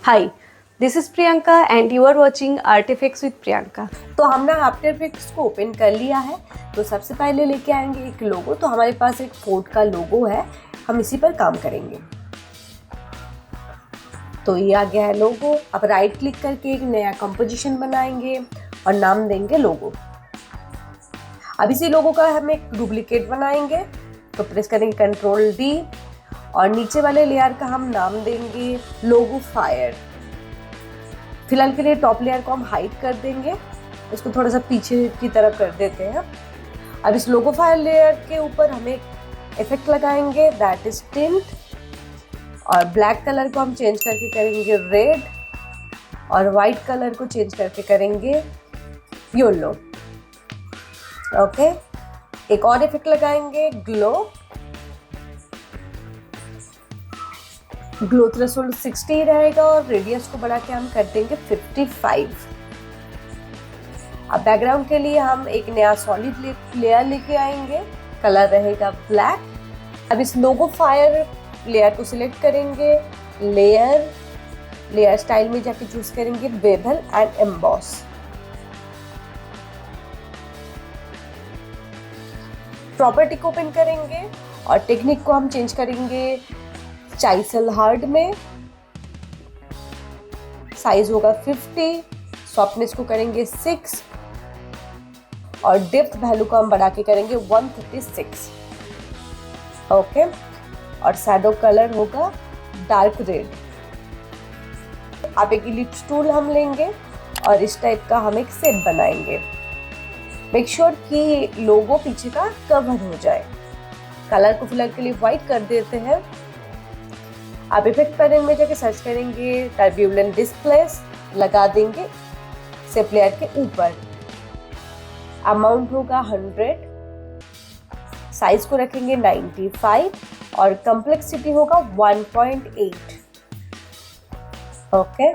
Hi, this is Priyanka and you are watching Artifacts with Priyanka. तो हमने after effects को open कर लिया है। तो सबसे पहले लेके आएंगे एक लोगो। तो हमारे पास एक फोर्ड का लोगो है, हम इसी पर काम करेंगे। तो ये आ गया है लोगो। अब राइट क्लिक करके एक नया कंपोजिशन बनाएंगे और नाम देंगे लोगो। अब इसी लोगो का हम एक डुप्लीकेट बनाएंगे। तो प्रेस करेंगे Ctrl+D और नीचे वाले लेयर का हम नाम देंगे लोगो फायर। फिलहाल के लिए टॉप लेयर को हम हाइड कर देंगे, इसको थोड़ा सा पीछे की तरफ कर देते हैं। अब इस लोगो फायर लेयर के ऊपर हम एक इफेक्ट लगाएंगे, दैट इज टिंट। और ब्लैक कलर को हम चेंज करके करेंगे रेड और वाइट कलर को चेंज करके करेंगे येलो। ओके, एक और इफेक्ट लगाएंगे ग्लो थ्रेशोल्ड 60 रहेगा और रेडियस को बढ़ा के हम कर देंगे 55। अब बैकग्राउंड के लिए हम एक नया सॉलिड लेयर लेके आएंगे, कलर रहेगा ब्लैक। अब इस लोगो फायर लेयर को सिलेक्ट करेंगे, लेयर स्टाइल में जाके चूज करेंगे बेवल एंड एम्बॉस। प्रॉपर्टी को ओपन करेंगे और टेक्निक को हम चेंज करेंगे चाइसल हार्ड में। साइज होगा 50, सॉफ्टनेस को करेंगे 6 और डेप्थ वैल्यू को हम बढ़ा के करेंगे 136। ओके, और शैडो कलर होगा डार्क रेड। अब एक इलिप्स टूल हम लेंगे और इस टाइप का हम एक शेप बनाएंगे। मेक श्योर कि लोगो पीछे का कवर हो जाए। कलर को फिलहाल के लिए व्हाइट कर देते हैं। अब इफेक्ट पैनल में जाके सर्च करेंगे टर्ब्यूलेंट डिस्प्लेस, लगा देंगे शेप लेयर के ऊपर। अमाउंट होगा 100, साइज को रखेंगे 95 और कम्प्लेक्सिटी होगा 1.8। ओके,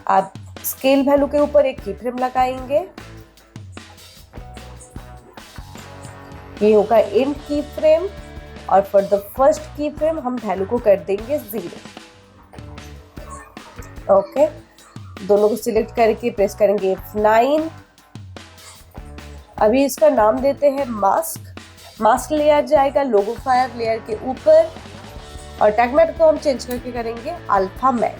अब स्केल वैल्यू के ऊपर एक की फ्रेम लगाएंगे, ये होगा एंड की फ्रेम। और फॉर द फर्स्ट की फ्रेम हम वैल्यू को कर देंगे 0। ओके, दोनों को सिलेक्ट करके प्रेस करेंगे F9। अभी इसका नाम देते हैं मास्क लेयर जाएगा लोगो फायर लेयर के ऊपर और टैग मैट को हम चेंज करके करेंगे alpha matte.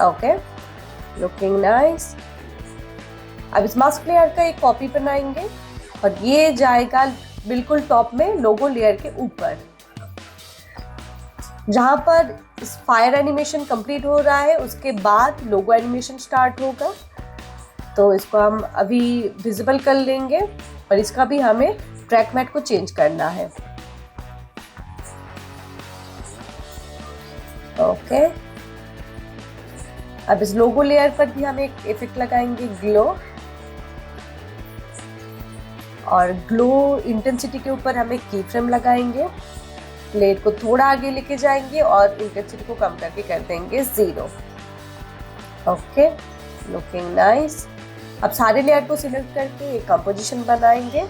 Okay, looking nice. अब इस मास्क लेयर का एक कॉपी बनाएंगे और ये जाएगा बिल्कुल टॉप में लोगो लेयर के ऊपर। जहां पर इस फायर एनिमेशन कंप्लीट हो रहा है उसके बाद लोगो एनिमेशन स्टार्ट होगा। तो इसको हम अभी विजिबल कर लेंगे और इसका भी हमें ट्रैक मैट को चेंज करना है। ओके, अब इस लोगो लेयर पर भी हम एक इफेक्ट लगाएंगे ग्लो और ग्लो इंटेंसिटी के ऊपर हम एक की फ्रेम लगाएंगे। लेयर को थोड़ा आगे लेके जाएंगे और इंटेंसिटी को कम करके कर देंगे 0। Okay, looking nice. अब सारे लेयर को सिलेक्ट करके एक कंपोजिशन बनाएंगे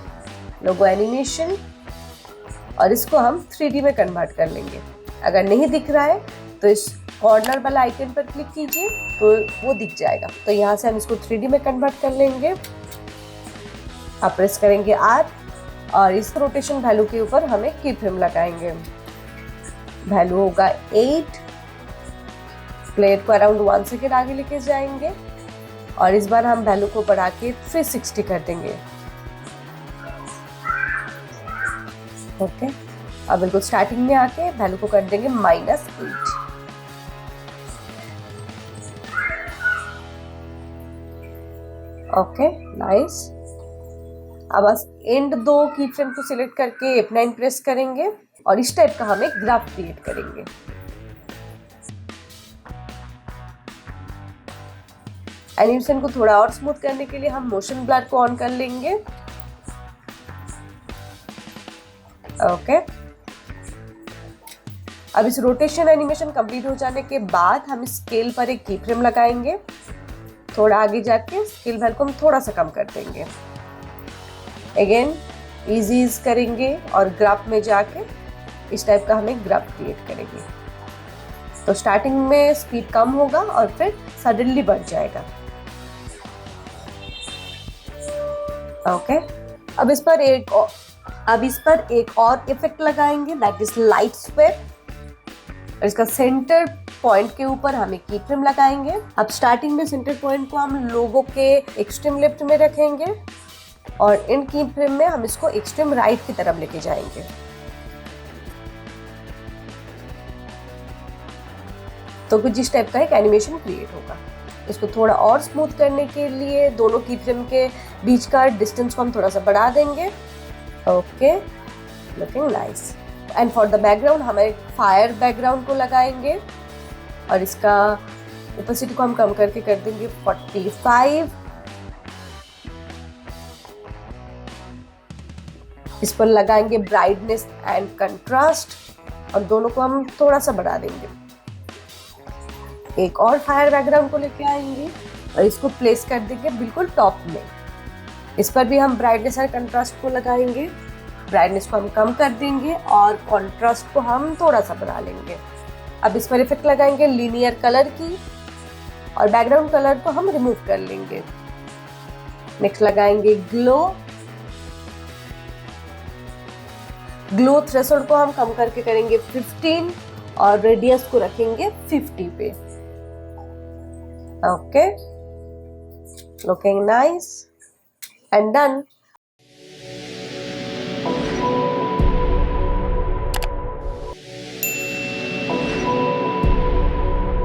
लोगो एनिमेशन और इसको हम 3D में कन्वर्ट कर लेंगे। अगर नहीं दिख रहा है तो इस कॉर्नर वाला आइकन पर क्लिक कीजिए तो वो दिख जाएगा। तो यहाँ से हम इसको 3D में कन्वर्ट कर लेंगे। अब प्रेस करेंगे R और इस रोटेशन वैल्यू के ऊपर हमें की फ्रेम लगाएंगे। वैल्यू होगा 8। प्लेट को अराउंड 1 सेकेंड आगे लेके जाएंगे और इस बार हम वैल्यू को बढ़ा के 360 कर देंगे। ओके, अब बिल्कुल स्टार्टिंग में आके वैल्यू को कर देंगे -8। Okay, nice. अब बस एंड 2 की फ्रेम को सिलेक्ट करके F9 प्रेस करेंगे और इस टाइप का हम एक ग्राफ क्रिएट करेंगे। एनिमेशन को थोड़ा और स्मूथ करने के लिए हम मोशन ब्लर को ऑन कर लेंगे। ओके, अब इस रोटेशन एनिमेशन कंप्लीट हो जाने के बाद हम स्केल पर एक की फ्रेम लगाएंगे। थोड़ा आगे जाके स्केल वैल्यू को हम थोड़ा सा कम कर देंगे। अगेन इज करेंगे और ग्राफ में जाके इस टाइप का हम एक ग्राफ क्रिएट करेंगे। तो स्टार्टिंग में स्पीड कम होगा और फिर सडनली बढ़ जाएगा। ओके, अब इस पर एक और इफेक्ट लगाएंगे, दैट इज लाइट स्वेप। इसका सेंटर पॉइंट के ऊपर हम एक की फ्रेम लगाएंगे। अब स्टार्टिंग में सेंटर पॉइंट को हम लोगो के एक्सट्रीम लेफ्ट में रखेंगे और इन की फ्रेम में हम इसको एक्सट्रीम राइट की तरफ लेके जाएंगे। तो कुछ इस टाइप का एक एनिमेशन क्रिएट होगा। इसको थोड़ा और स्मूथ करने के लिए दोनों की फ्रेम के बीच का डिस्टेंस को हम थोड़ा सा बढ़ा देंगे। Okay, looking nice. And for the background हम एक फायर बैकग्राउंड को लगाएंगे और इसका ओपेसिटी को हम कम करके कर देंगे 45। इस पर लगाएंगे ब्राइटनेस एंड कंट्रास्ट और दोनों को हम थोड़ा सा बढ़ा देंगे। एक और फायर बैकग्राउंड को लेके आएंगे और इसको प्लेस कर देंगे बिल्कुल टॉप में। इस पर भी हम ब्राइटनेस और कंट्रास्ट को लगाएंगे। ब्राइटनेस को हम कम कर देंगे और कंट्रास्ट को हम थोड़ा सा बढ़ा लेंगे। अब इस पर इफेक्ट लगाएंगे लीनियर कलर की और बैकग्राउंड कलर को हम रिमूव कर लेंगे। नेक्स्ट लगाएंगे ग्लो थ्रेशोल्ड को हम कम करके करेंगे 15 और रेडियस को रखेंगे 50 पे। Okay, looking nice and done.